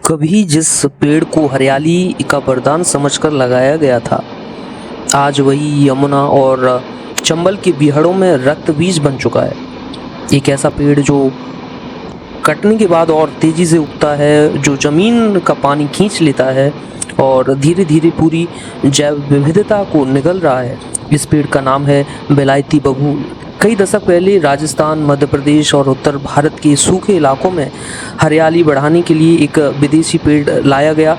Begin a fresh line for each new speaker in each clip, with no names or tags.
कभी जिस पेड़ को हरियाली का वरदान समझकर लगाया गया था, आज वही यमुना और चंबल के बीहड़ों में रक्त बीज बन चुका है। एक ऐसा पेड़ जो कटने के बाद और तेज़ी से उगता है, जो ज़मीन का पानी खींच लेता है और धीरे धीरे पूरी जैव विविधता को निगल रहा है। इस पेड़ का नाम है बेलायती बबूल। कई दशक पहले राजस्थान, मध्य प्रदेश और उत्तर भारत के सूखे इलाकों में हरियाली बढ़ाने के लिए एक विदेशी पेड़ लाया गया।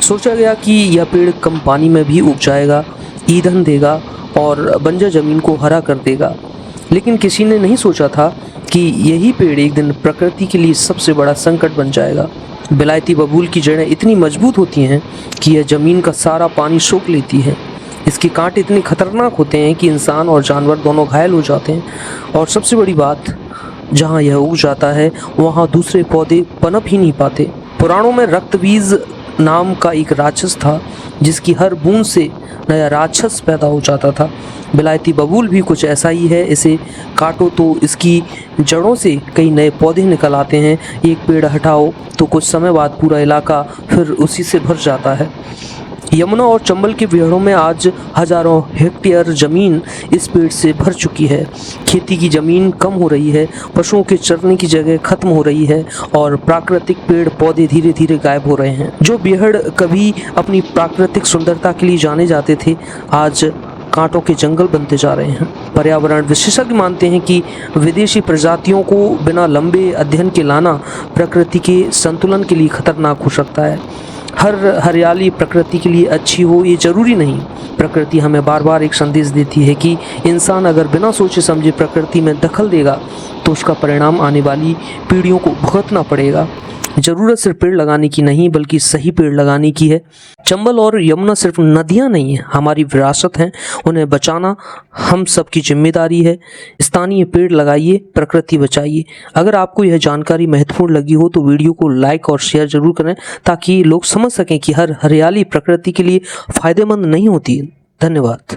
सोचा गया कि यह पेड़ कम पानी में भी उग जाएगा, ईंधन देगा और बंजर ज़मीन को हरा कर देगा। लेकिन किसी ने नहीं सोचा था कि यही पेड़ एक दिन प्रकृति के लिए सबसे बड़ा संकट बन जाएगा। बेलायती बबूल की जड़ें इतनी मजबूत होती हैं कि यह ज़मीन का सारा पानी सोख लेती है। इसके कांटे इतने खतरनाक होते हैं कि इंसान और जानवर दोनों घायल हो जाते हैं। और सबसे बड़ी बात, जहाँ यह उग जाता है वहाँ दूसरे पौधे पनप ही नहीं पाते। पुराणों में रक्तबीज नाम का एक राक्षस था, जिसकी हर बूंद से नया राक्षस पैदा हो जाता था। बेलायती बबूल भी कुछ ऐसा ही है। इसे काटो तो इसकी जड़ों से कई नए पौधे निकल आते हैं। एक पेड़ हटाओ तो कुछ समय बाद पूरा इलाका फिर उसी से भर जाता है। यमुना और चंबल के बीहड़ों में आज हजारों हेक्टेयर ज़मीन इस पेड़ से भर चुकी है। खेती की ज़मीन कम हो रही है, पशुओं के चरने की जगह खत्म हो रही है और प्राकृतिक पेड़ पौधे धीरे धीरे गायब हो रहे हैं। जो बीहड़ कभी अपनी प्राकृतिक सुंदरता के लिए जाने जाते थे, आज कांटों के जंगल बनते जा रहे हैं। पर्यावरण विशेषज्ञ मानते हैं कि विदेशी प्रजातियों को बिना लंबे अध्ययन के लाना प्रकृति के संतुलन के लिए खतरनाक हो सकता है। हर हरियाली प्रकृति के लिए अच्छी हो ये जरूरी नहीं। प्रकृति हमें बार बार एक संदेश देती है कि इंसान अगर बिना सोचे समझे प्रकृति में दखल देगा तो उसका परिणाम आने वाली पीढ़ियों को भुगतना पड़ेगा। ज़रूरत सिर्फ पेड़ लगाने की नहीं, बल्कि सही पेड़ लगाने की है। चंबल और यमुना सिर्फ नदियाँ नहीं हैं, हमारी विरासत हैं। उन्हें बचाना हम सबकी जिम्मेदारी है। स्थानीय पेड़ लगाइए, प्रकृति बचाइए। अगर आपको यह जानकारी महत्वपूर्ण लगी हो तो वीडियो को लाइक और शेयर जरूर करें, ताकि लोग समझ सकें कि हर हरियाली प्रकृति के लिए फ़ायदेमंद नहीं होती। धन्यवाद।